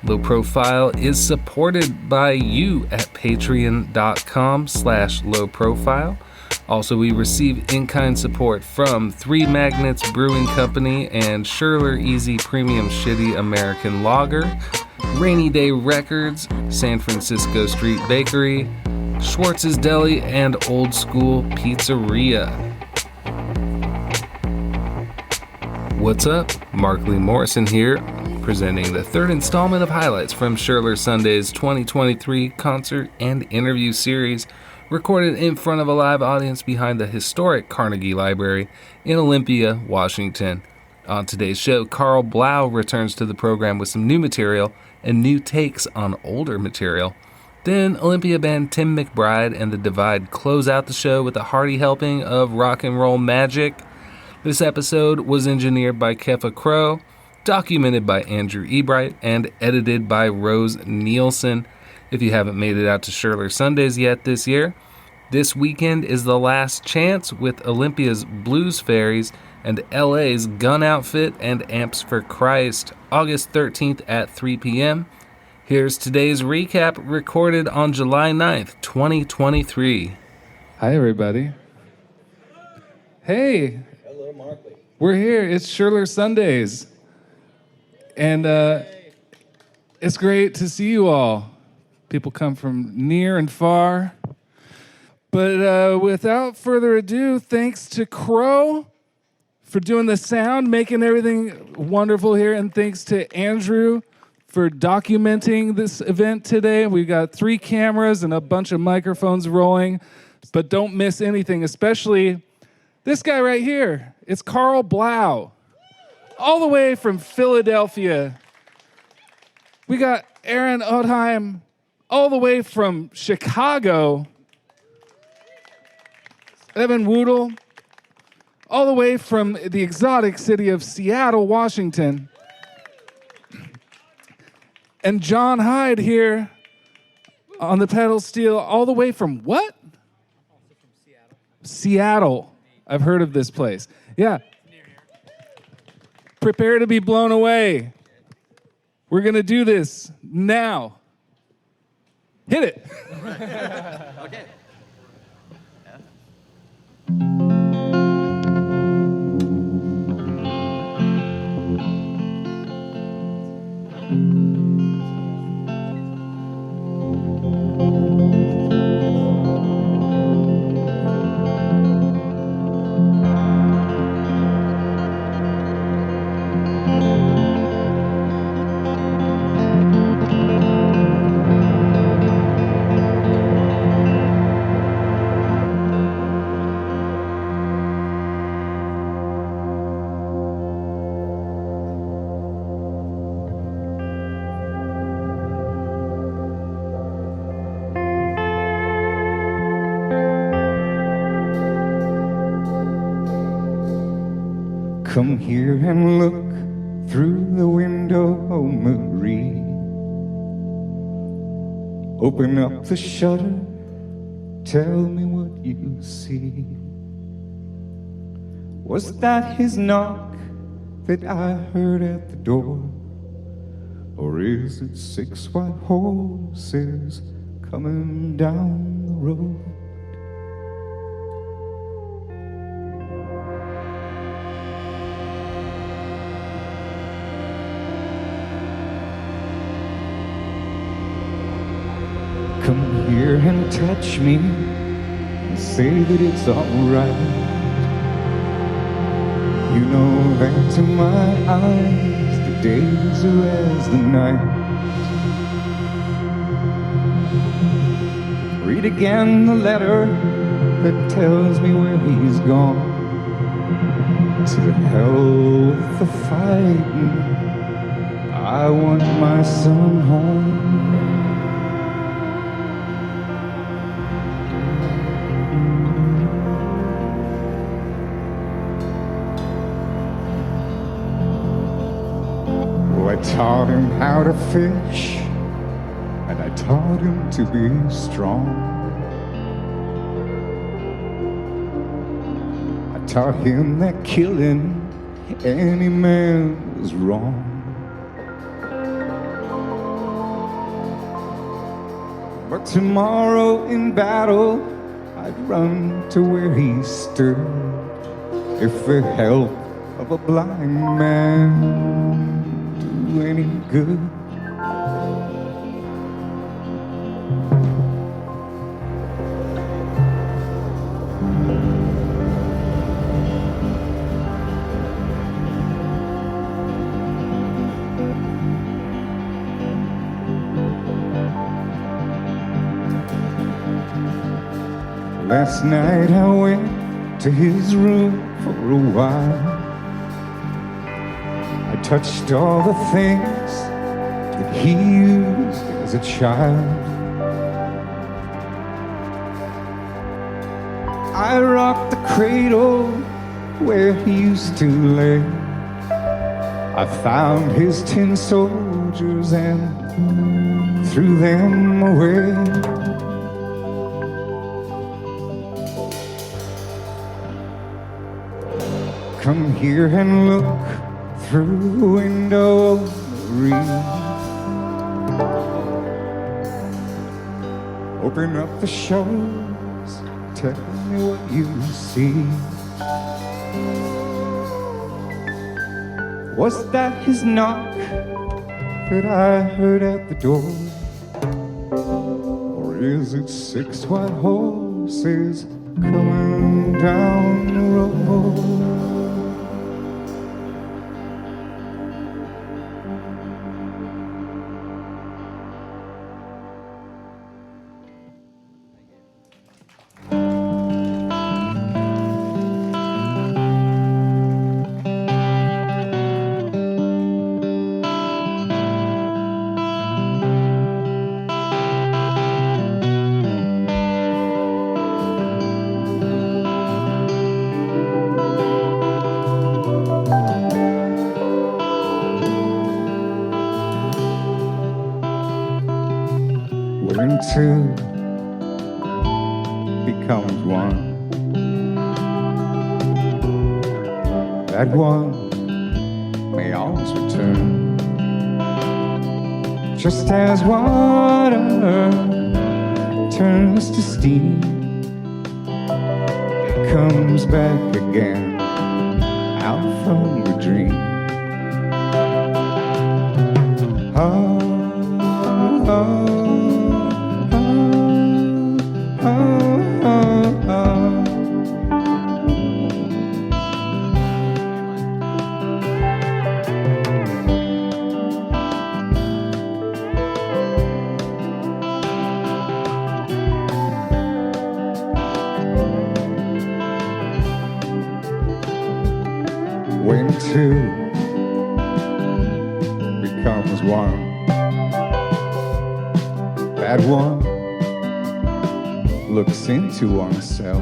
Low Profile is supported by you at patreon.com/lowprofile. Also, we receive in-kind support from Three Magnets Brewing Company and Scherler Easy Premium Shitty American Lager, Rainy Day Records, San Francisco Street Bakery, Schwartz's Deli, and Old School Pizzeria. What's up? Mark Lee Morrison here, presenting the third installment of highlights from Scherler Sunday's 2023 concert and interview series, recorded in front of a live audience behind the historic Carnegie Library in Olympia, Washington. On today's show, Karl Blau returns to the program with some new material and new takes on older material. Then Olympia band Tim McBride and The Divide close out the show with a hearty helping of rock and roll magic. This episode was engineered by Kefa Crow, documented by Andrew Ebright, and edited by Rose Nielsen. If you haven't made it out to Scherler Sundays yet this year, this weekend is the last chance with Olympia's Blues Fairies and LA's Gun Outfit and Amps for Christ, August 13th at 3 p.m. Here's today's recap, recorded on July 9th, 2023. Hi, everybody. Hey. Hello, Markley. We're here. It's Scherler Sundays. And it's great to see you all. People come from near and far. But without further ado, thanks to Crow for doing the sound, making everything wonderful here. And thanks to Andrew for documenting this event today. We've got 3 cameras and a bunch of microphones rolling. But don't miss anything, especially this guy right here. It's Karl Blau, all the way from Philadelphia. We got Aaron Otheim, all the way from Chicago. Evan Woodle, all the way from the exotic city of Seattle, Washington. And John Hyde here on the pedal steel, all the way from what? Also from Seattle. Seattle. I've heard of this place. Yeah. Prepare to be blown away. We're going to do this now. Hit it. Okay. Come here and look through the window, Marie. Open up the shutter, tell me what you see. Was that his knock that I heard at the door? Or is it 6 white horses coming down the road? Come here and touch me and say that it's alright. You know that to my eyes the days are as the night. Read again the letter that tells me where he's gone. To hell with the fighting, I want my son home. I taught him how to fish, and I taught him to be strong. I taught him that killing any man was wrong. But tomorrow in battle, I'd run to where he stood. If the help of a blind man do any good. Last night I went to his room for a while. I touched all the things that he used as a child. I rocked the cradle where he used to lay. I found his tin soldiers and threw them away. Come here and look through the window of the reef. Open up the shutters, tell me what you see. Was that his knock that I heard at the door? Or is it 6 white horses coming down the road? When two becomes one, that one may always return. Just as water turns to steam, it comes back again out from the dream. Oh, oh. When two becomes one, that one looks into oneself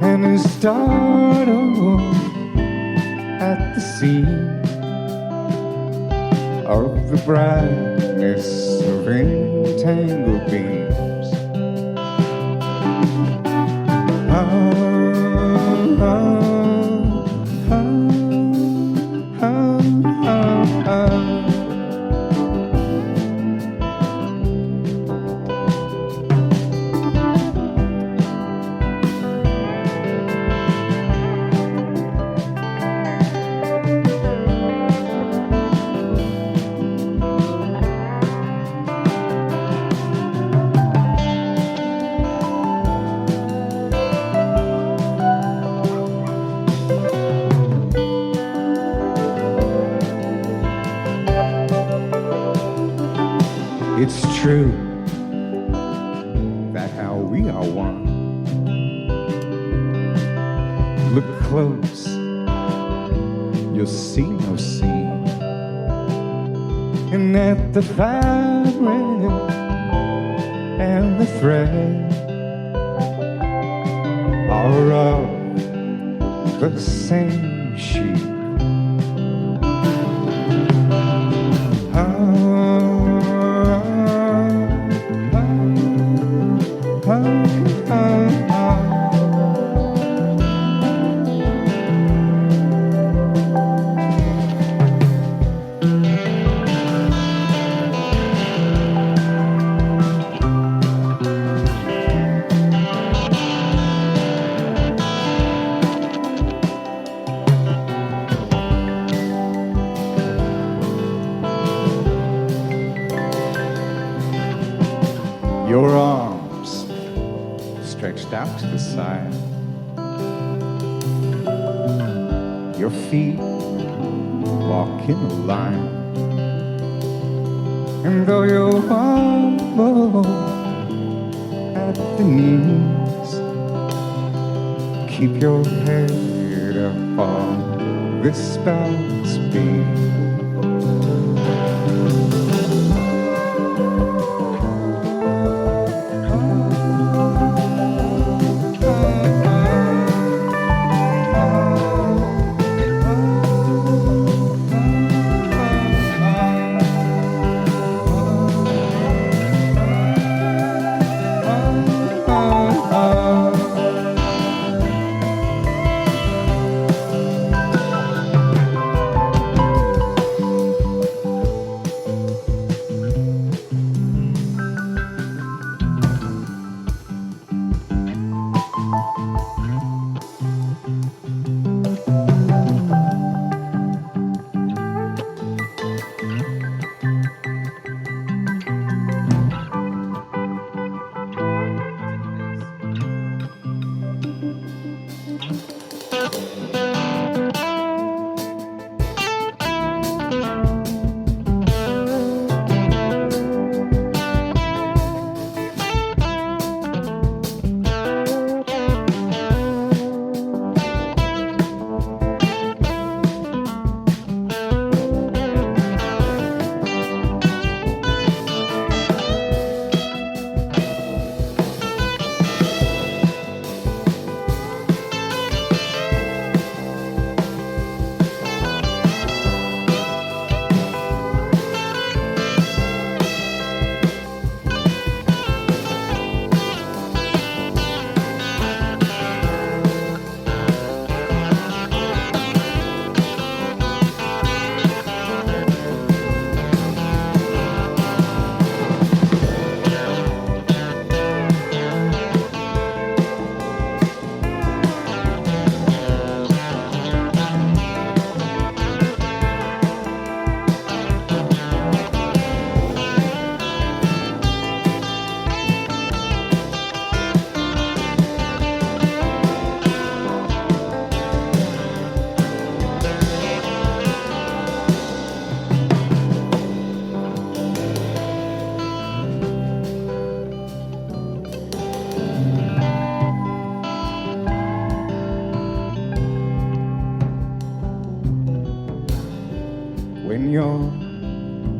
and is startled at the scene of the brightness of entangled beams. It's true that how we are one. Look close, you'll see no seam, and that the fabric and the thread are of the same sheet. your arms stretched out to the side, your feet walk in a line, and though you're humble at the knees, keep your head up on this balance beam. When your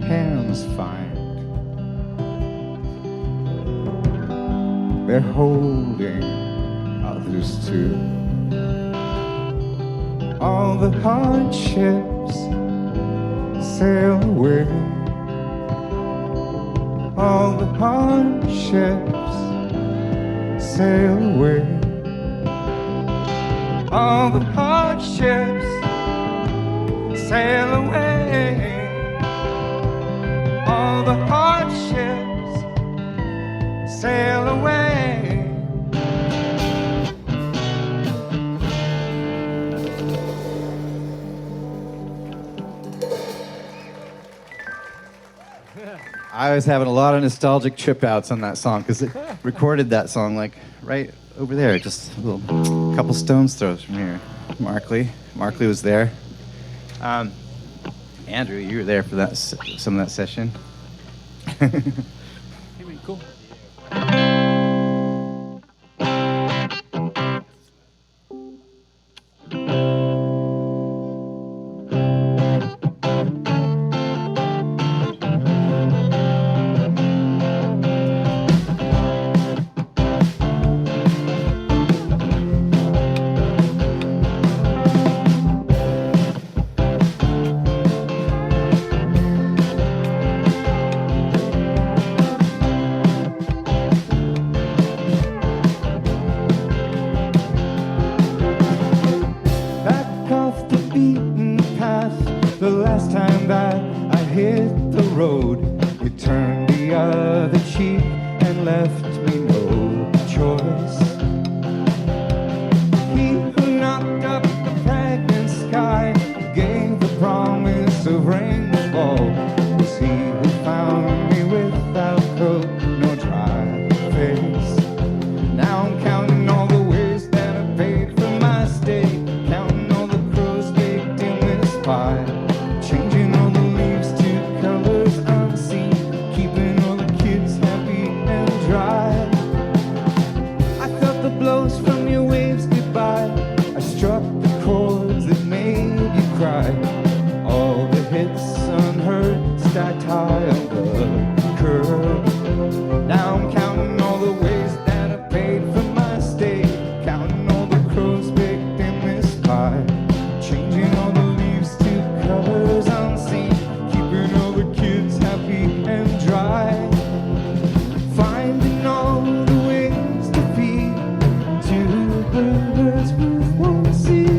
hands find they're holding others too, all the hardships sail away, all the hardships sail away, all the hardships sail away, all the hardships sail away. I was having a lot of nostalgic trip outs on that song because it recorded that song like right over there, just a little couple stones throws from here. Markley was there. Andrew, you were there for that some of that session. Cool. The last time that I hit the road, you turned the other cheek and left me no choice. He who knocked up the pregnant sky gave the promise of rain to fall, was he who found me without coat nor dry. I tie on the curb. Now I'm counting all the ways that I paid for my stay, counting all the crows baked in this pie, changing all the leaves to colors unseen, keeping all the kids happy and dry, finding all the ways to feed two birds with one seed.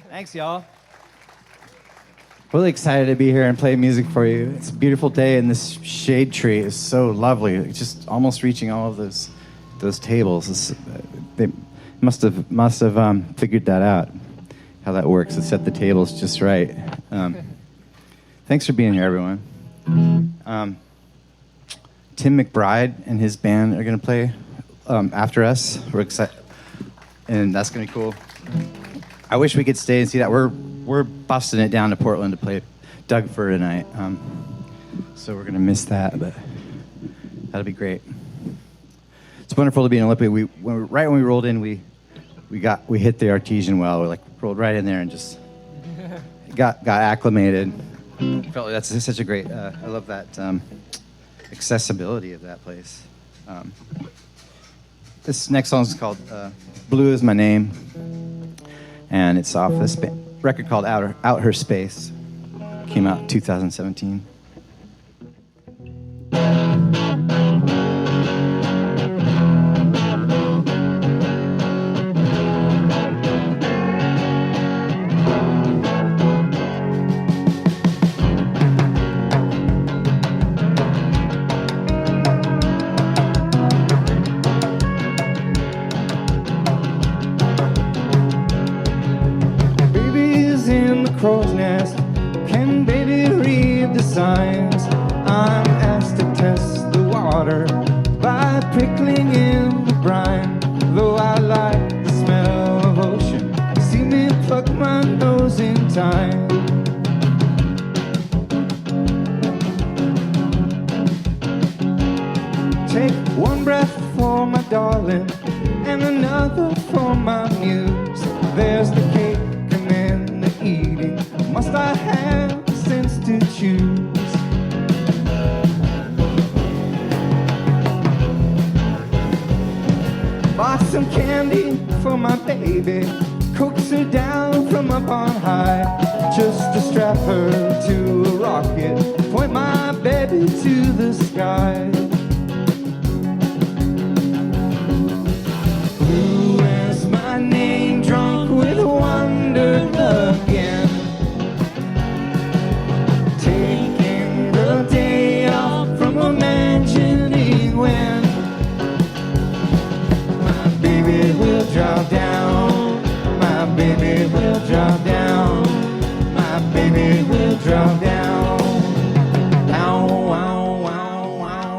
Thanks, y'all. Really excited to be here and play music for you. It's a beautiful day, and this shade tree is so lovely. It's just almost reaching all of those tables. They must have figured that out, how that works. To set the tables just right. Thanks for being here, everyone. Tim McBride and his band are going to play after us. We're excited, and that's going to be cool. I wish we could stay and see that. We're busting it down to Portland to play Dougford tonight, so we're gonna miss that, but that'll be great. It's wonderful to be in Olympia. Right when we rolled in, we hit the artesian well. We rolled right in there and just got acclimated. Felt like that's such a great. I love that accessibility of that place. This next song is called "Blue Is My Name." And it's off this record called Out Her Space. Came out in 2017. Crow's nest. Can baby read the signs? I'm asked to test the water by prickling in the brine. Though I like the smell of ocean, see me pluck my nose in time. Take one breath for my darling and another for my muse. There's the cake and then the eating. Must I have the sense to choose? Bought some candy for my baby, coax her down from up on high, just to strap her to a rocket, point my baby to the sky. Blue is my name, drunk with wonder again. Day off from imagining when my baby will drop down, my baby will drop down, my baby will drop down. Ow, ow, ow, ow.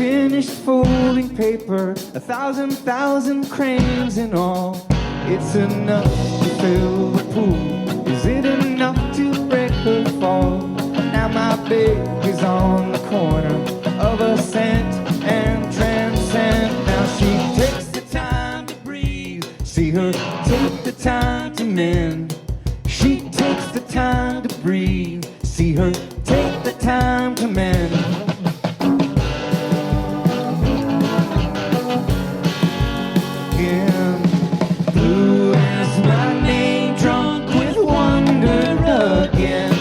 finished folding paper, 1,000 cranes in all. It's enough to fill the pool. Is it enough to break her fall? Now my baby's on the corner of Ascent and Transcend. Now she takes the time to breathe. See her take the time to mend. She takes the time to breathe. See her take the time to mend. Yeah. Blue is my name, drunk with wonder again.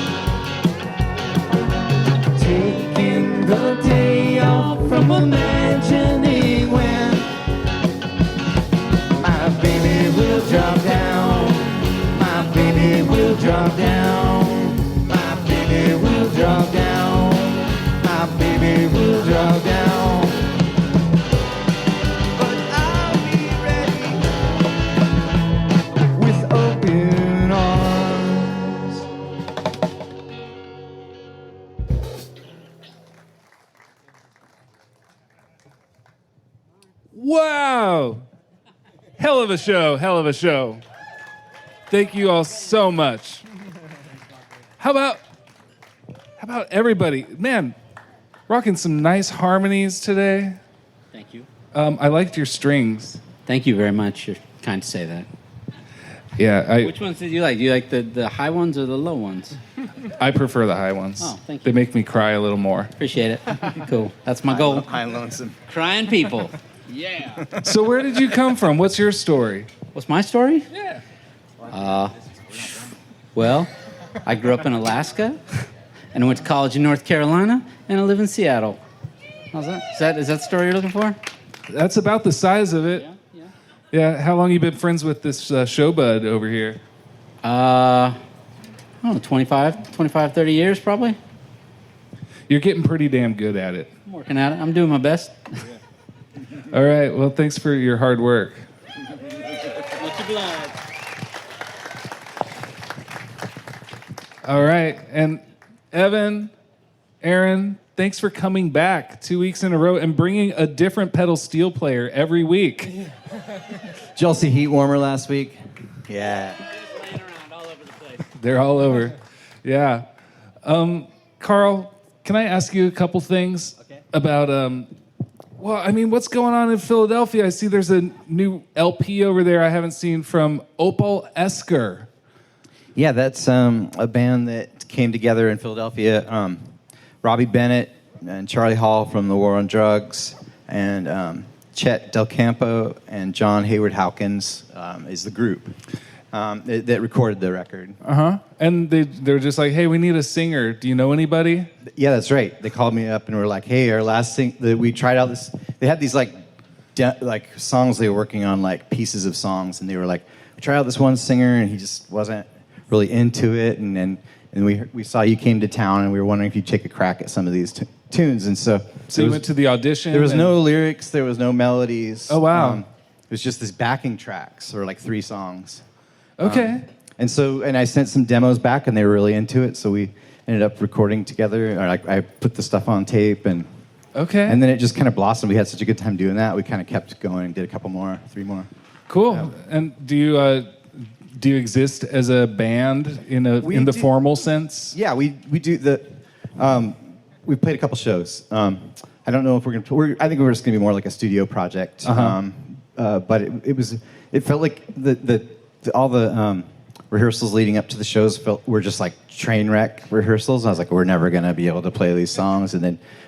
Taking the day off from imagining when my baby will drop down. My baby will drop down. My baby will drop down. My baby will drop down. But I'll be ready with open arms. Wow! Hell of a show, hell of a show. Thank you all so much. How about everybody? Man, rocking some nice harmonies today. Thank you. I liked your strings. Thank you very much. You're kind to say that. Yeah, Which ones did you like? Do you like the high ones or the low ones? I prefer the high ones. Oh, thank you. They make me cry a little more. Appreciate it. Cool. That's my goal. High and lonesome. Crying people. Yeah. So where did you come from? What's your story? What's my story? Yeah. Well, I grew up in Alaska, and I went to college in North Carolina, and I live in Seattle. How's that? Is that the story you're looking for? That's about the size of it. Yeah. Yeah, how long you been friends with this showbud over here? I don't know, 25, 30 years probably. You're getting pretty damn good at it. I'm working at it. I'm doing my best. All right, well, thanks for your hard work. Much obliged. All right, and Evan, Aaron, thanks for coming back 2 weeks in a row and bringing a different pedal steel player every week. Did y'all see Heat Warmer last week? Yeah. Laying around all over the place. They're all over. Yeah. Karl, can I ask you a couple things about, well, I mean, what's going on in Philadelphia? I see there's a new LP over there I haven't seen from Opal Esker. Yeah, that's a band that came together in Philadelphia. Robbie Bennett and Charlie Hall from the War on Drugs, and Chet Del Campo and John Hayward Hawkins is the group that recorded the record. And they're just like, hey, we need a singer. Do you know anybody? Yeah, that's right. They called me up and were like, hey, our last thing that we tried out this. They had these like songs they were working on, like pieces of songs, and they were like, we tried out this one singer and he just wasn't really into it, and we saw you came to town and we were wondering if you'd take a crack at some of these tunes, and so you went to the audition. There was no lyrics, there was no melodies. Oh wow! It was just this backing tracks, or like 3 songs. Okay. And I sent some demos back, and they were really into it, so we ended up recording together. Or I put the stuff on tape, and then it just kind of blossomed. We had such a good time doing that. We kind of kept going and did a couple more, 3 more. Cool. Yeah. And do you exist as a band in the formal sense? Yeah, we do the. We played a couple shows. I don't know if we're gonna. I think we're just gonna be more like a studio project. But it felt like all the rehearsals leading up to the shows were just like train wreck rehearsals. I was like, we're never gonna be able to play these songs,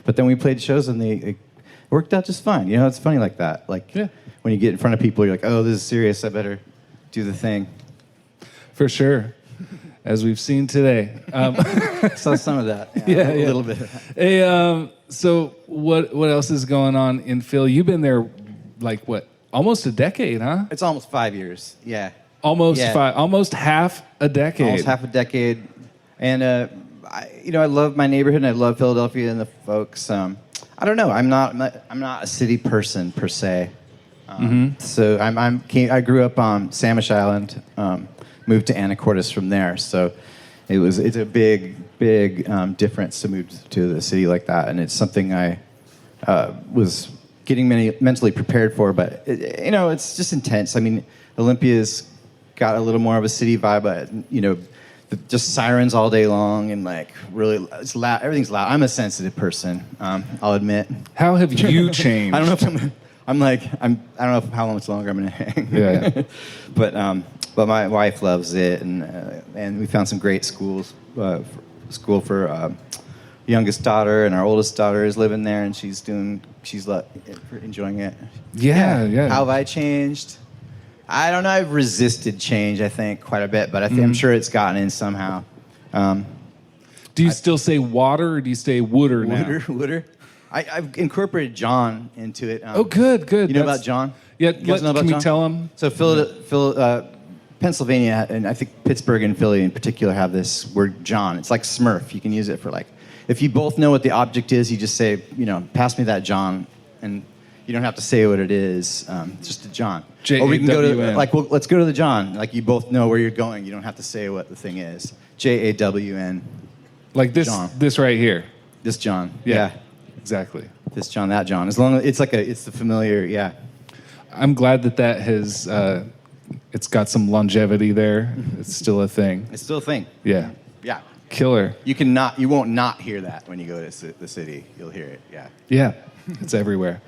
but then we played shows and it worked out just fine. You know, it's funny like that. Like when you get in front of people, you're like, oh, this is serious. I better do the thing. For sure, as we've seen today. Saw some of that. Yeah, a little bit. Hey, so what else is going on in Phil? You've been there, like what, almost a decade, huh? It's almost 5 years. Yeah. Almost half a decade. Almost half a decade, and I love my neighborhood and I love Philadelphia and the folks. I don't know. I'm not a city person per se. So I grew up on Samish Island. Moved to Anacortes from there, so it's a big difference to move to the city like that, and it's something I was getting mentally prepared for. But it's just intense. I mean, Olympia's got a little more of a city vibe, but just sirens all day long and like really it's loud. Everything's loud. I'm a sensitive person. I'll admit. How have you changed? I don't know if I don't know how much longer I'm gonna hang. Yeah. But my wife loves it, and we found some great schools. School for youngest daughter, and our oldest daughter is living there, and she's enjoying it. Yeah. How have I changed? I don't know. I've resisted change, I think, quite a bit, but I'm sure it's gotten in somehow. Do you still say water, or do you say wooder now? Wooder. I've incorporated John into it. Oh, good. You know about John? Yeah. You guys know about can we John? tell him? So Pennsylvania, and I think Pittsburgh and Philly in particular, have this word John. It's like Smurf. You can use it for like, if you both know what the object is, you just say, pass me that John, and you don't have to say what it is. Just a John. J-A-W-N. Or we can go to let's go to the John. Like you both know where you're going. You don't have to say what the thing is. J-A-W-N. Like this. John. This right here. This John. Yeah. Exactly. This John, that John. As long as it's the familiar. Yeah. I'm glad that has. It's got some longevity there. It's still a thing. It's still a thing. Yeah. Yeah. Killer. You won't not hear that when you go to the city. You'll hear it. Yeah. Yeah. It's everywhere.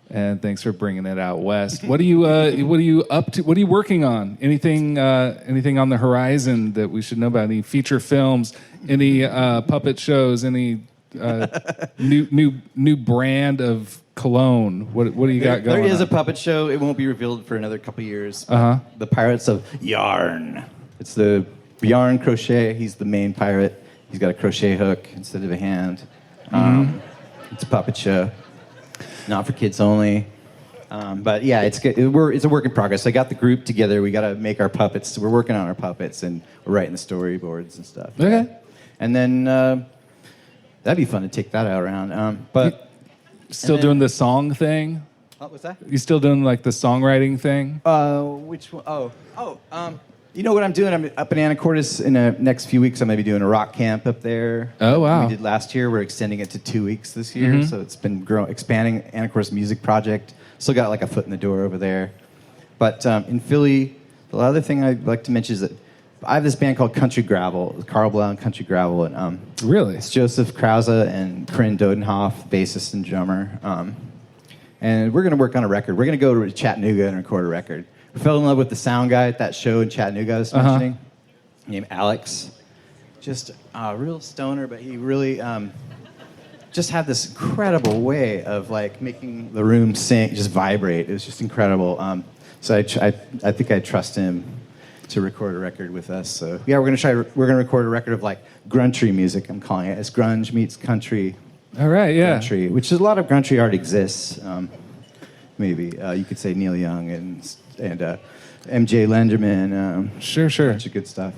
And thanks for bringing it out west. What are you up to? What are you working on? Anything on the horizon that we should know about? Any feature films? Any puppet shows? Any new brand of cologne? What do you got going on? There is a puppet show. It won't be revealed for another couple years. The Pirates of Yarn. It's the Yarn Crochet. He's the main pirate. He's got a crochet hook instead of a hand. It's a puppet show. Not for kids only. But yeah, it's good. It's a work in progress. I got the group together. We got to make our puppets. We're working on our puppets, and we're writing the storyboards and stuff. Okay. And then that'd be fun to take that out around. But still doing the song thing? What was that? You still doing like the songwriting thing? Which one? You know what I'm doing? I'm up in Anacortes in the next few weeks. I'm going to be doing a rock camp up there. Oh, wow. We did last year. We're extending it to 2 weeks this year. So it's been expanding Anacortes Music Project. Still got like a foot in the door over there. But in Philly, the other thing I'd like to mention is that I have this band called Country Gravel, Karl, Blau, and Country Gravel. And Really? it's Joseph Krause and Corinne Dodenhoff, bassist and drummer. And we're going to work on a record. We're going to go to Chattanooga and record a record. We fell in love with the sound guy at that show in Chattanooga I was mentioning, named Alex. Just a real stoner, but he really just had this incredible way of like making the room sing, just vibrate. It was just incredible. So I think I trust him to record a record with us. So yeah, we're gonna record a record of like grungy music. I'm calling it. It's grunge meets country. All right, yeah. Country, which is a lot of country art exists. Maybe you could say Neil Young and MJ Lenderman. Sure. Bunch of good stuff.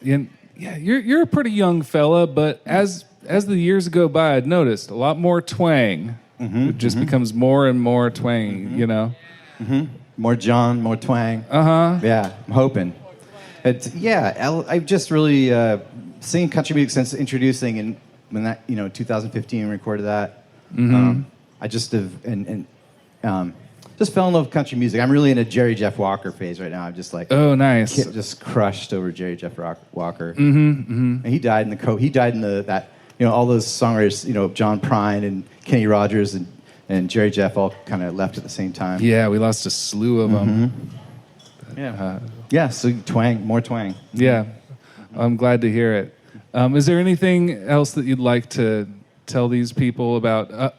Yeah, you're a pretty young fella, but as the years go by, I'd noticed a lot more twang. It just becomes more and more twang, you know? More John, more twang. Yeah, I'm hoping. I've just really singing country music since introducing, and when that 2015 recorded that. I just have just fell in love with country music. I'm really in a Jerry Jeff Walker phase right now. I'm just like, oh, nice, just crushed over Jerry Jeff Walker. And he died in the all those songwriters, John Prine and Kenny Rogers and Jerry Jeff all kind of left at the same time. Yeah, we lost a slew of them. So twang, more twang. Yeah, I'm glad to hear it. Is there anything else that you'd like to tell these people about?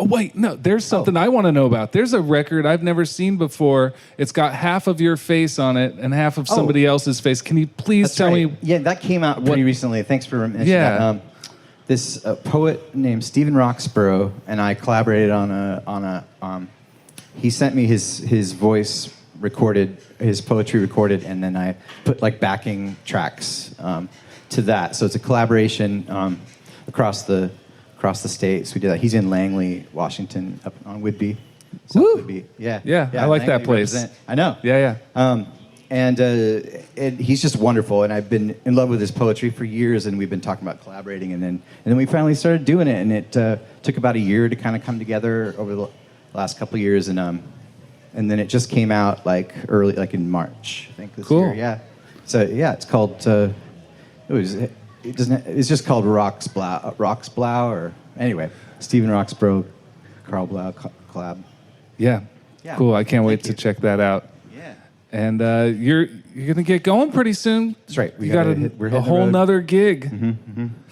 There's something I want to know about. There's a record I've never seen before. It's got half of your face on it and half of somebody else's face. Can you please tell me? Yeah, that came out pretty recently. Thanks for mentioning that. This poet named Stephen Roxborough and I collaborated on he sent me his voice recorded, his poetry recorded, and then I put like backing tracks to that. So it's a collaboration across the states. We did that. He's in Langley, Washington, up on Whidbey. Woo! Whidbey. Yeah. I like that place. I know. Yeah. and he's just wonderful. And I've been in love with his poetry for years, and we've been talking about collaborating. And then we finally started doing it, and it took about a year to kind of come together over the last couple of years, and then it just came out like early, like in March, I think this year. Yeah. So yeah, it's called. It's just called Blau, or anyway, Stephen Roxborough, Karl Blau collab. Yeah. Cool. I can't wait to check that out. Yeah. And you're gonna get going pretty soon. That's right. You got a whole nother gig.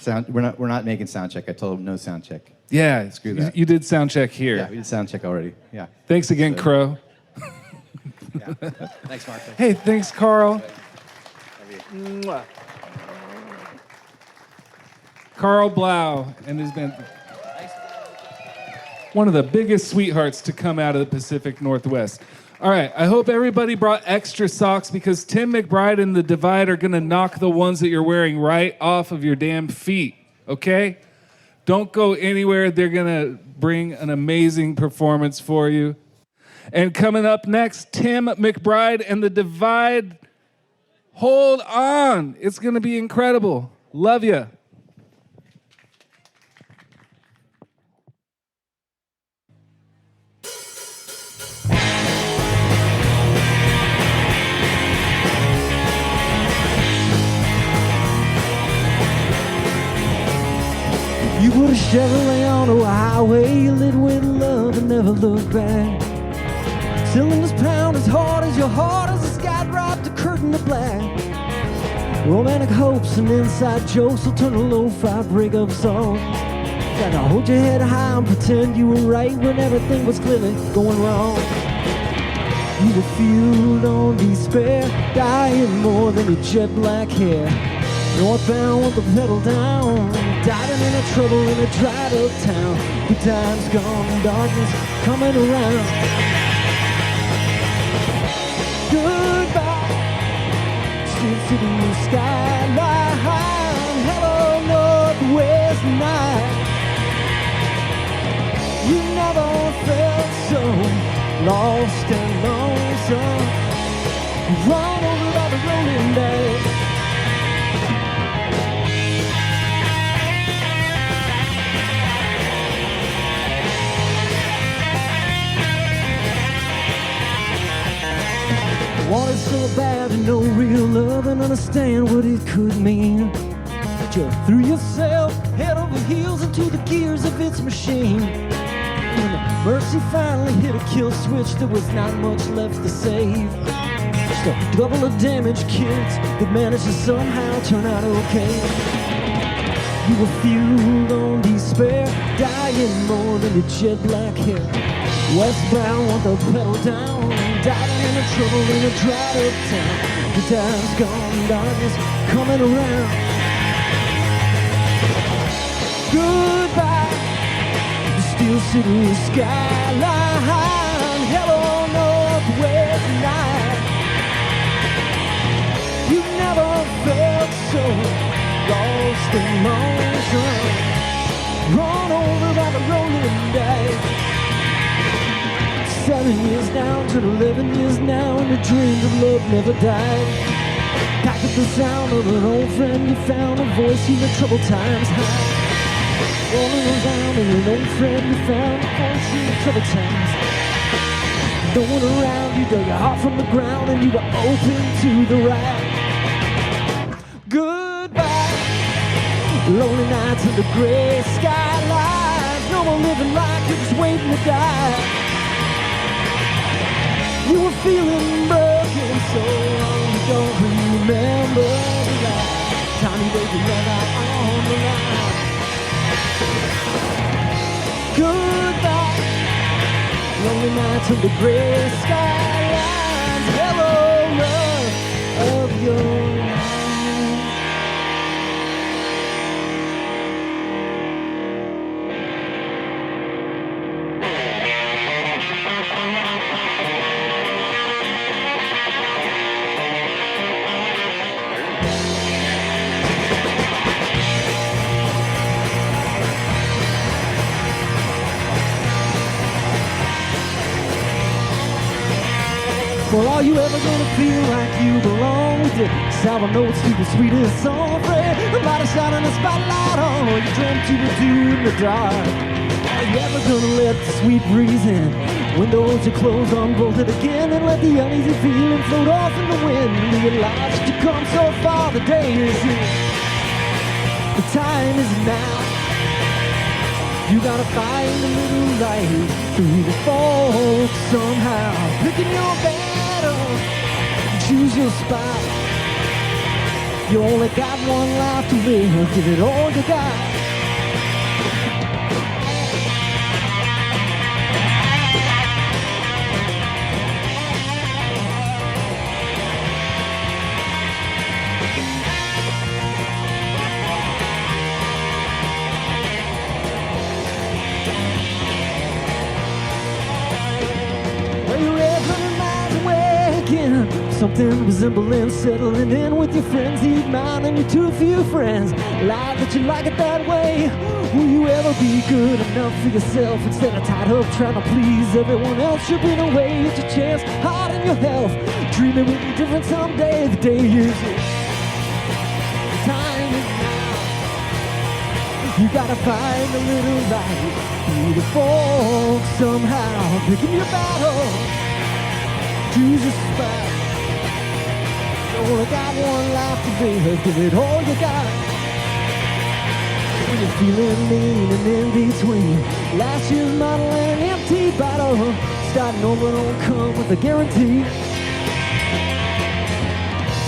We're not making sound check. I told him no sound check. Yeah. Screw that. You did sound check here. Yeah, we did sound check already. Yeah. Thanks again, Crow. Yeah. Thanks, Mark. Hey, thanks, Karl. Mwah. Karl Blau and his band. One of the biggest sweethearts to come out of the Pacific Northwest. All right, I hope everybody brought extra socks because Tim McBride and the Divide are going to knock the ones that you're wearing right off of your damn feet, okay? Don't go anywhere. They're going to bring an amazing performance for you. And coming up next, Tim McBride and the Divide. Hold on. It's going to be incredible. Love ya. You put a Chevrolet on a highway, you lit with love and never look back. Cylinders pound as hard as your heart as the sky dropped a curtain of black. Romantic hopes and inside jokes will turn a lo-fi breakup song. Gotta hold your head high and pretend you were right when everything was clearly going wrong. You were fueled on despair, dying more than your jet black hair. Northbound with the pedal down, diving in a trouble in a dried up town. Good times gone, darkness coming around. Goodbye, still sitting in the skyline. Hello, Northwest night. You never felt so lost and lonesome. Run over by the rolling days. Wanted so bad to know real love and understand what it could mean. But you threw yourself head over heels into the gears of its machine. When the mercy finally hit a kill switch, there was not much left to save. Just a double of damaged kids that managed to somehow turn out okay. You were fueled on despair, dying more than your jet black hair. Westbound with the pedal down, diving in the trouble in a dried up town. The time's gone, darkness coming around. Goodbye, the steel city skyline. Hello, Northwest night. You never felt so lost and lonesome. Run over by the rolling dice. 7 years now, turned 11 years now, and the dreams of love never died. Back at the sound of an old friend you found, a voice in the troubled times high. Rolling around and an old friend you found, a voice in the troubled times. No one around, you dug your heart from the ground, and you were open to the ride. Goodbye, lonely nights and the gray skylines. No more living like you're just waiting to die. You were feeling broken so long you don't remember the last time you laid your love out on the line. Goodbye, lonely nights of the gray skylines. Hello, love of your life. Well, are you ever gonna feel like you belong with the sour notes to the sweetest song? Fred, the light is shining a spotlight on all you dreamt you would do in the dark. Are you ever gonna let the sweet breeze in? Windows are closed, unbolted again, and let the uneasy feeling float off in the wind. Realize that you come so far, the day is here. The time is now. You gotta find a little light through the fog somehow. Picking your battle, choose your spot. You only got one life to live, give it all you got. Something resembling settling in with your friends, eat mine and your too few friends. Lie that you like it that way. Will you ever be good enough for yourself instead of tied up trying to please everyone else? You've been away at your chance, heart in your health. Dreaming we'll be different someday. The day is here. The time is now. You gotta find a little light through the fog somehow. Picking your battle, choose your spot. You only got one life to live, give it all you got. When you're feeling mean and in between, last year's model and empty bottle, starting over don't come with a guarantee.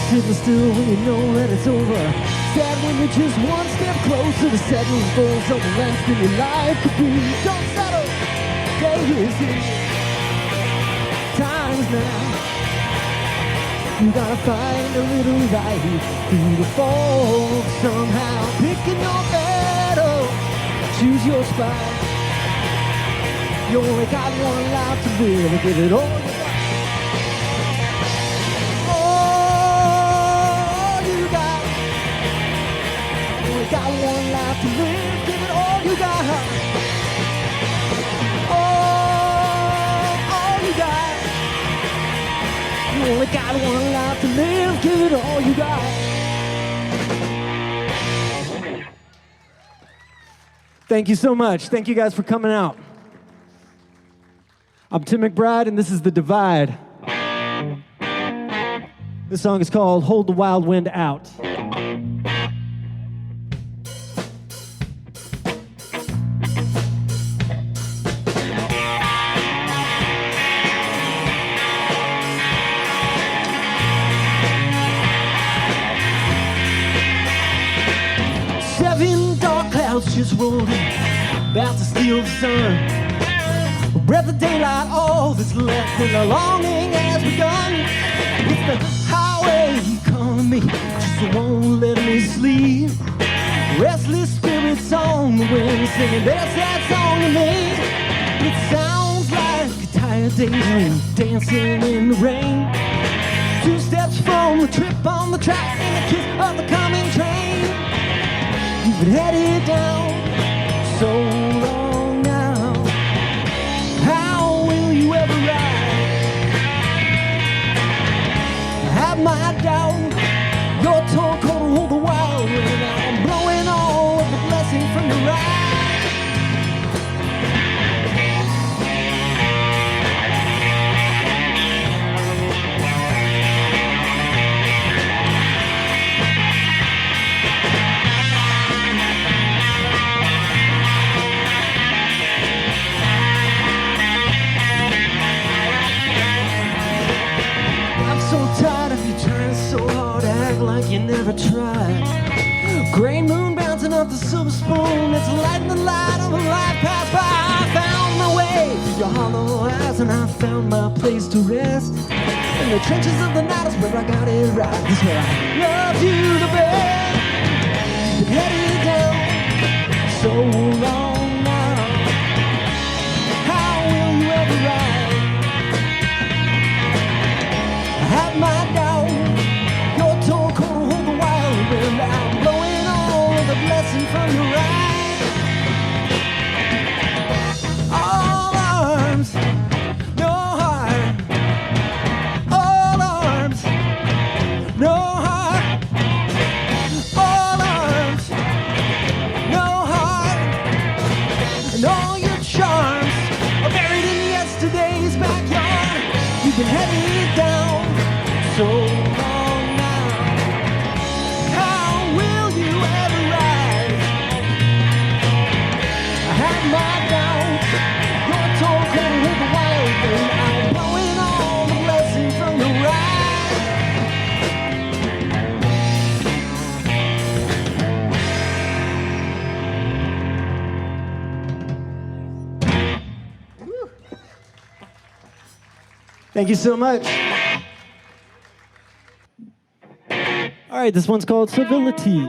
Sitting still when you know that it's over, sad when you're just one step closer to settling for something less than your life could be. Don't settle, day is here, time's now. You gotta find a little light through the fog somehow. Picking your battle, choose your spot. You only got one life to live, give it all you got. All you got. You only got one life to live, give it all you got. All you got. You only got one life to live, give it all you got. Thank you so much. Thank you guys for coming out. I'm Tim McBride, and this is The Divide. This song is called Hold the Wild Wind Out. 7 dark clouds just rolled in, about to steal the sun. A breath of daylight, all that's left, and the longing has begun. It's the highway calling me, just won't let me sleep. Restless spirits on the wind, singing their sad song to me. It sounds like a tired daydream, dancing in the rain. 2 steps from the trip on the track, and the kiss of the coming train. You've been headed down so long now. How will you ever ride? I have my doubt. Your torn coat will hold the wild wind out. I'm blowing all of the blessing from your ride. Like you never tried. Gray moon bouncing off the silver spoon, it's lighting the light of a life pass by. I found my way through your hollow eyes, and I found my place to rest. In the trenches of the night is where I got it right. This is where I love you the best. You've been headed down so long now. How will you ever ride? I have my doubt. I'm blowing all of the blessing from your ride. All arms, no heart. Oh, this backyard. You've been headed down so long now. How will you ever rise? I had my doubts. Your tall corner with the wild thing. I'm blowing all the blessings from your ride. Thank you so much. All right, this one's called Civility.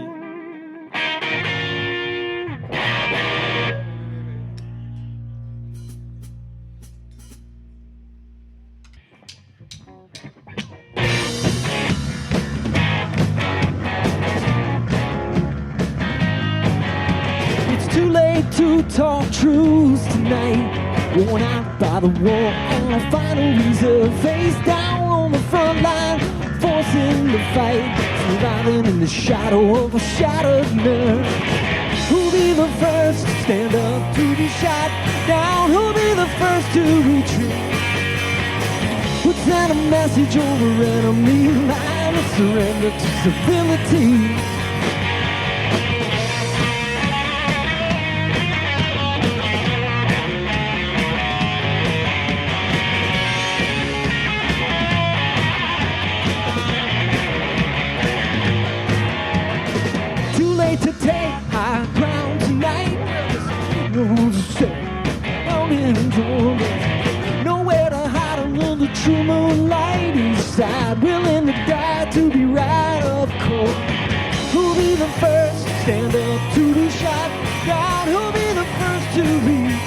It's too late to talk truths tonight. Worn out by the war on a final reserve, face down on the front line, forcing the fight, surviving in the shadow of a shattered nerve. Who'll be the first to stand up to be shot down? Who'll be the first to retreat? Who'd send a message over enemy line of surrender to civility? To take high ground tonight. No to say, I'm in control. Nowhere to hide under the true moonlight. Inside, willing to die to be right, of course. Who'll be the first to stand up to be shot down? Who'll be the first to reach?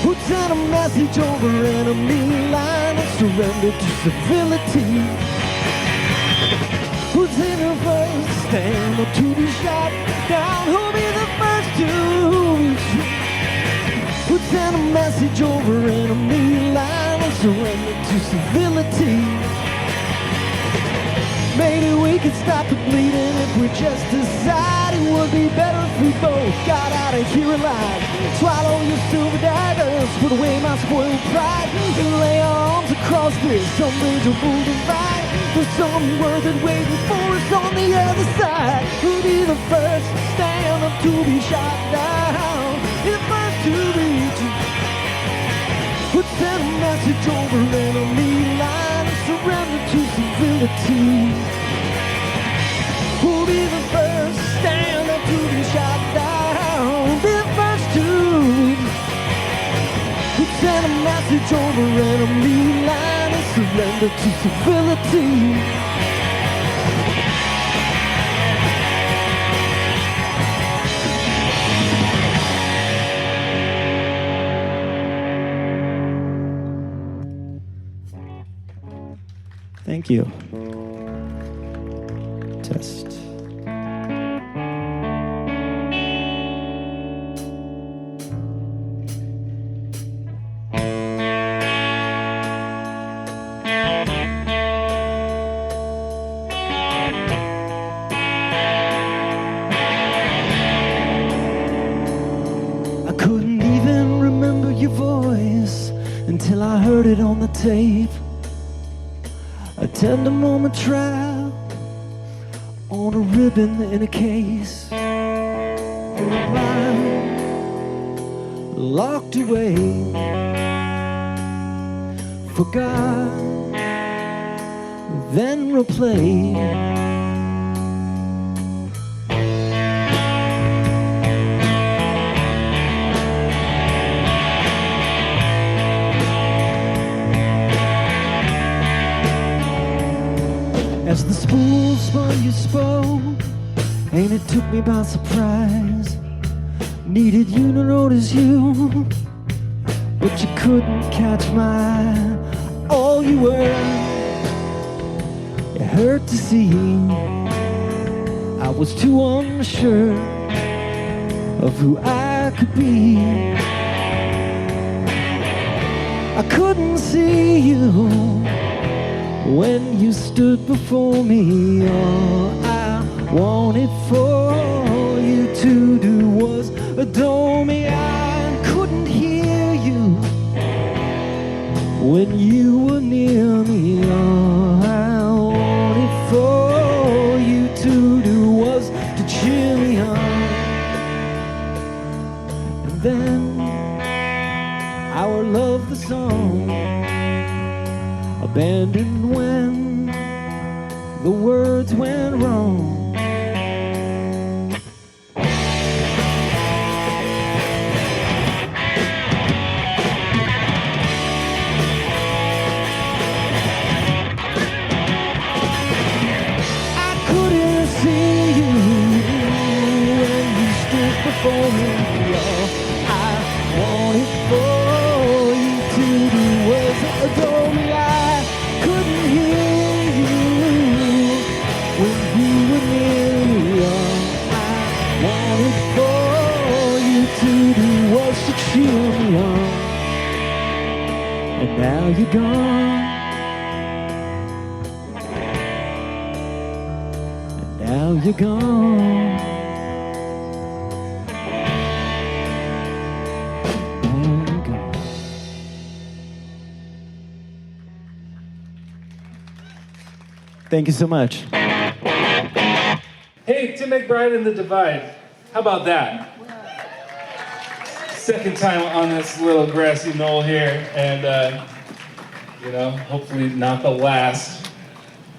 Who'd send a message over enemy line of surrender to civility? Who's in the first stand up to be shot down? Who'll be the first to retreat? Who'd send a message over enemy line and surrender to civility? Maybe we could stop the bleeding if we just decide it would be better if we both got out of here alive. Swallow your silver daggers, put away my spoiled pride, and lay our arms across this unbridgeable divide. There's something worth it waiting for us on the other side. Who'll be the first to stand up to be shot down? Be the first to reach it. Who'd send a message over enemy line and surrender to civility? Who'll be the first to stand up to be shot down? Be the first to reach it. Who'd send a message over enemy line and surrender to civility? Thank you. Test. I couldn't even remember your voice until I heard it on the tape. A tender moment trapped on a ribbon in a case. For a while, locked away, forgot, then replayed. As the spool spun, you spoke, and it took me by surprise. Needed you to notice you, but you couldn't catch my eye. All you were, it hurt to see. I was too unsure of who I could be. I couldn't see you when you stood before me. All I wanted for you to do was adore me. I couldn't hear you when you were near me. All I wanted for you to do was to cheer me on. And then our love, the song, abandoned when the words went wrong. For me, all I wanted for you to do was adore me. I couldn't hear you when you were near me. All I wanted for you to do was to cheer me on. And now you're gone. And now you're gone. Thank you so much. Hey, Tim McBride and the Divide. How about that? Second time on this little grassy knoll here, and hopefully not the last.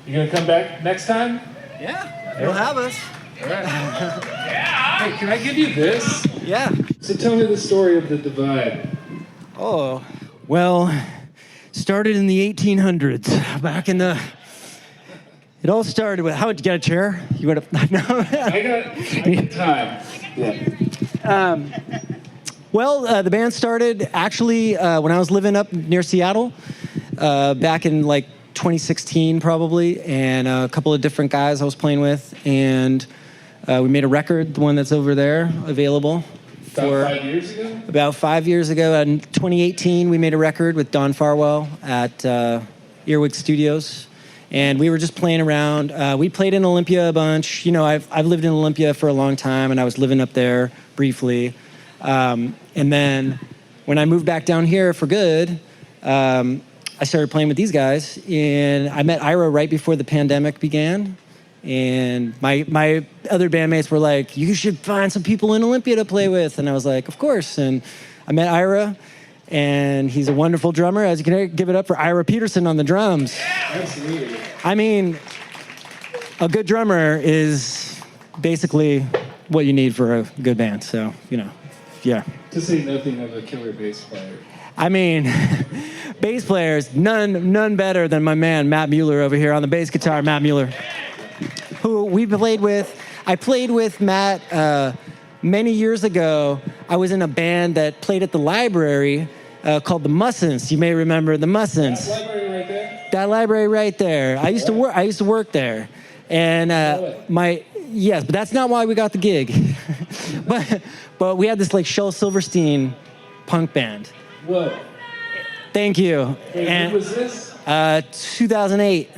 You gonna come back next time? Yeah, you'll have us. All right. Yeah. Hey, can I give you this? Yeah. So tell me the story of the Divide. Oh, well, started in the 1800s, back in the... It all started with, how would you get a chair? You would have, no. I got time. Yeah. Well, the band started actually when I was living up near Seattle, back in like 2016 probably, and a couple of different guys I was playing with, and we made a record, the one that's over there, available. About 5 years ago? About 5 years ago. In 2018, we made a record with Don Farwell at Earwig Studios. And we were just playing around. We played in Olympia a bunch. You know, I've lived in Olympia for a long time, and I was living up there briefly. And then when I moved back down here for good, I started playing with these guys. And I met Ira right before the pandemic began. And my other bandmates were like, you should find some people in Olympia to play with. And I was like, of course. And I met Ira. And he's a wonderful drummer. As you can give it up for Ira Peterson on the drums. Absolutely. I mean, a good drummer is basically what you need for a good band. So, yeah. To say nothing of a killer bass player. I mean, bass players, none better than my man, Matt Mueller over here on the bass guitar, Matt Mueller, who we played with. I played with Matt many years ago. I was in a band that played at the library called the Mussins. You may remember the Mussins. That library right there? That library right there. I used to work there, and yes, but that's not why we got the gig. but we had this like Shel Silverstein punk band. Whoa. Thank you. Wait, and when was this? 2008.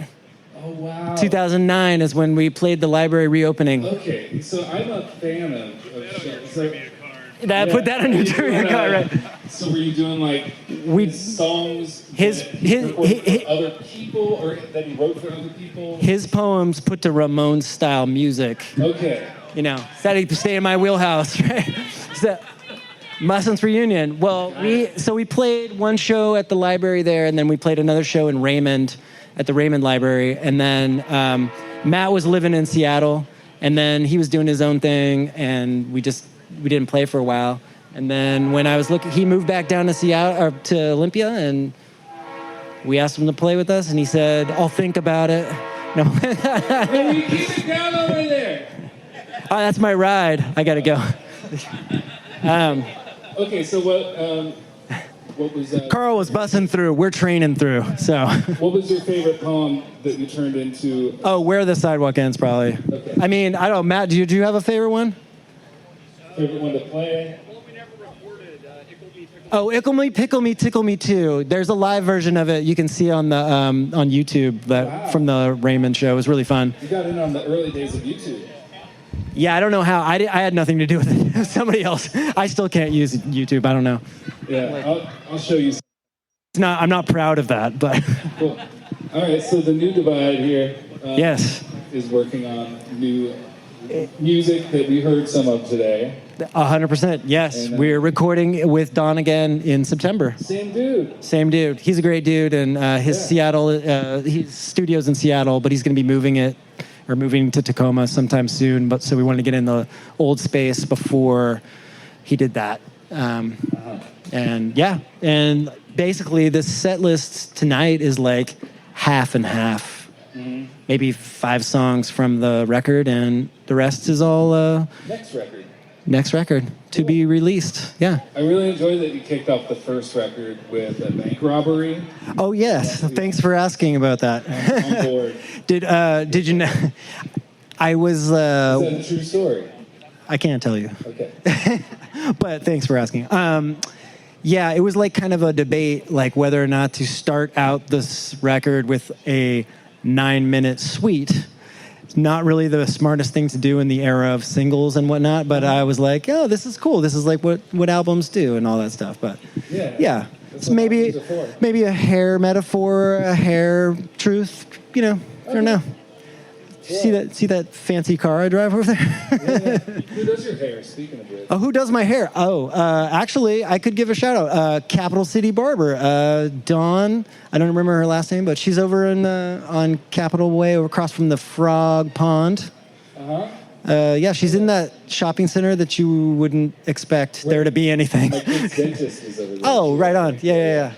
Oh wow. 2009 is when we played the library reopening. Okay, so I'm a fan of Shel. So, Put that on your trivia card, right? So were you doing like his songs his for other people, or that he wrote for other people? His poems put to Ramones style music. Okay. That'd stay in my wheelhouse, right? So, Mussins reunion. Well, we played one show at the library there, and then we played another show in Raymond, at the Raymond Library, and then Matt was living in Seattle, and then he was doing his own thing, and we didn't play for a while. And then when I was he moved back down to Seattle, or to Olympia, and we asked him to play with us, and he said, I'll think about it. No. Hey, you keep it down over there. Oh, that's my ride. I gotta go. Okay, so what was that? Karl was bussing through. We're training through, so. What was your favorite poem that you turned into? Oh, Where the Sidewalk Ends, probably. Okay. I mean, I don't know, Matt, do you have a favorite one? Favorite one to play? Oh, Ickle Me, Pickle Me, Tickle Me Too. There's a live version of it you can see on the on YouTube from the Raymond show. It was really fun. You got in on the early days of YouTube. Yeah, I don't know how. I had nothing to do with it. Somebody else. I still can't use YouTube. I don't know. Yeah, I'll show you. I'm not proud of that, but Cool. All right, so the New Divide here yes, is working on new music that we heard some of today. 100%. Yes, And, we're recording with Don again in September. Same dude. Same dude. He's a great dude, and his Seattle, his studio's in Seattle, but he's going to be moving to Tacoma sometime soon. But so we wanted to get in the old space before he did that. And yeah, and basically this set list tonight is like half and half. Mm-hmm. Maybe 5 songs from the record, and the rest is all Next record. to be released. Yeah. I really enjoyed that you kicked off the first record with a bank robbery. Oh yes. Thanks for asking about that. On board. Did you know? I was. Is that a true story? I can't tell you. Okay. But thanks for asking. Yeah, it was like kind of a debate, like whether or not to start out this record with a 9-minute suite. It's not really the smartest thing to do in the era of singles and whatnot, but I was like, oh, this is cool. This is like what albums do and all that stuff. But yeah. It's maybe a hair metaphor, a hair truth, I don't know. See that fancy car I drive over there? Yeah. Who does your hair, speaking of which? Oh, who does my hair? Actually, I could give a shout out. Capital City Barber, Dawn. I don't remember her last name, but she's over on Capitol Way, over across from the Frog Pond. Yeah, she's in that shopping center that you wouldn't expect there to be anything. My kid's dentist is over there. Oh, right on. Yeah.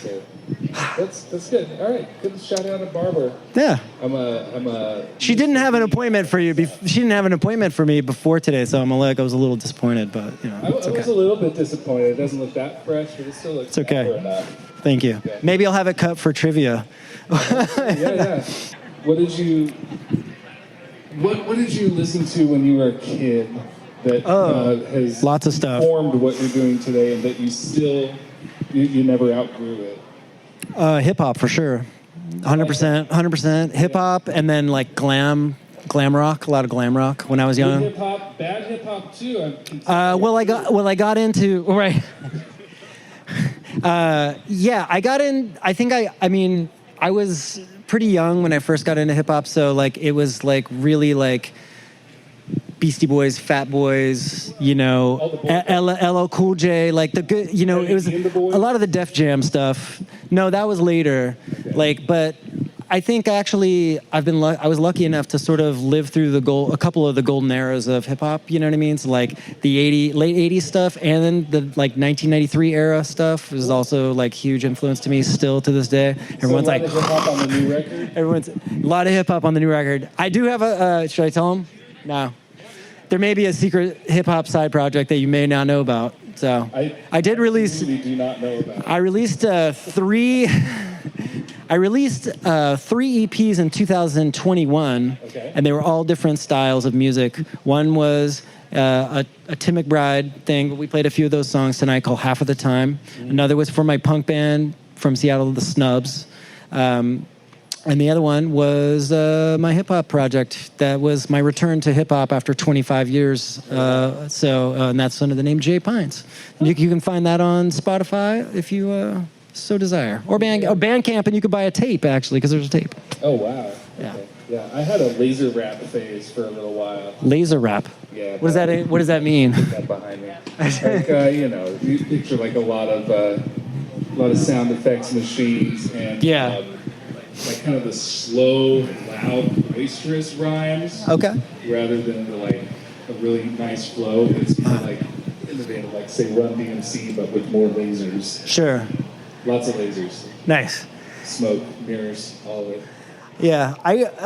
So, that's good. All right, good shout out to Barber. Yeah. She didn't have an appointment for you. She didn't have an appointment for me before today, so I was a little disappointed, but it's okay. I was a little bit disappointed. It doesn't look that fresh, but it still looks. It's okay. Enough. Thank you. Yeah. Maybe I'll have it cut for trivia. Yeah. What did you listen to when you were a kid that has lots of stuff formed what you're doing today, and that you still you never outgrew it? Hip hop for sure, 100%. Hip hop, and then like glam rock, a lot of glam rock when I was young. Good hip hop, bad hip hop too. I got into right. Yeah, I got in. I mean, I was pretty young when I first got into hip hop, so like it was like really like Beastie Boys, Fat Boys, LL Cool J, like the good, it was a lot of the Def Jam stuff. No, that was later. Okay. But I think actually I was lucky enough to sort of live through a couple of the golden eras of hip hop. You know what I mean? So like the late '80s stuff, and then the like 1993 era stuff is also like huge influence to me still to this day. Everyone's like, hip hop on the new record. Everyone's a lot of hip hop on the new record. I do have a. Should I tell them? No. There may be a secret hip hop side project that you may not know about. So I did release. Really do not know about. I released three. I released 3 EPs in 2021, and they were all different styles of music. One was a Tim McBride thing. We played a few of those songs tonight called Half of the Time. Mm-hmm. Another was for my punk band from Seattle, the Snubs. And the other one was my hip-hop project. That was my return to hip-hop after 25 years. And that's under the name Jay Pines. And you can find that on Spotify if you so desire. Or Bandcamp, and you can buy a tape, actually, because there's a tape. Oh, wow. Yeah. Okay. Yeah, I had a laser rap phase for a little while. Laser rap? Yeah. What does that mean? That behind me. Like, you picture like a lot of sound effects machines and... Yeah. Like kind of the slow, loud, boisterous rhymes. Okay. Rather than the like a really nice flow. It's kind of like innovative, like say Run DMC, but with more lasers. Sure. Lots of lasers. Nice. Smoke, mirrors, all of it. Yeah, we don't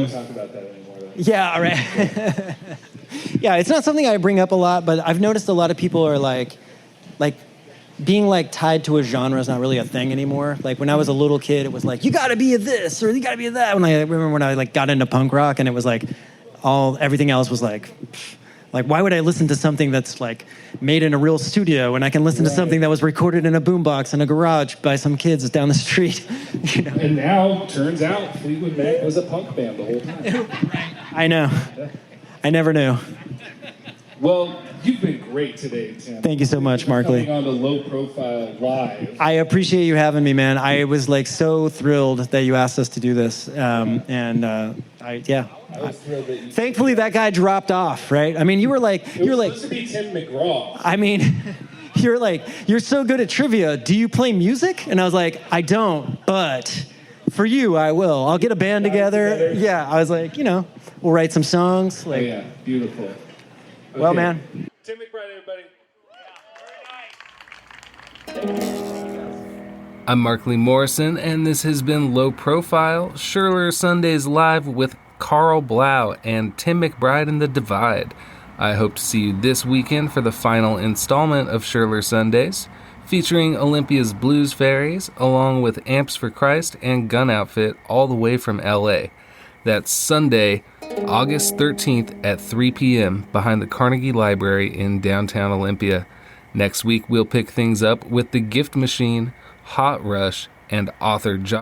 talk about that anymore. Though. Yeah, all right. Yeah, it's not something I bring up a lot, but I've noticed a lot of people are like being like tied to a genre is not really a thing anymore. Like when I was a little kid, it was like, you gotta be a this or you gotta be a that. I remember when I like got into punk rock and it was like everything else was like why would I listen to something that's like made in a real studio when I can listen to something that was recorded in a boombox in a garage by some kids down the street? And now, turns out, Fleetwood Mac was a punk band the whole time. I know. I never knew. Well, you've been great today, Tim. Thank you so much, Markley. Coming on to Low Profile Live. I appreciate you having me, man. I was like so thrilled that you asked us to do this. I was thrilled that you... Thankfully, that guy dropped off, right? I mean, you were like... It was supposed to be Tim McGraw. I mean, you're like, you're so good at trivia. Do you play music? And I was like, I don't, but for you, I will. I'll get a band together. Yeah, I was like, we'll write some songs. Like, Oh, yeah, beautiful. Okay. Well, man. Tim McBride, everybody. I'm Mark Lee Morrison, and this has been Low Profile, Scherler Sundays Live with Karl, Blau, and Tim McBride in the Divide. I hope to see you this weekend for the final installment of Scherler Sundays, featuring Olympia's Blues Fairies, along with Amps for Christ and Gun Outfit, all the way from LA. That's Sunday, August 13th at 3 p.m. behind the Carnegie Library in downtown Olympia. Next week, we'll pick things up with The Gift Machine, Hot Rush, and author John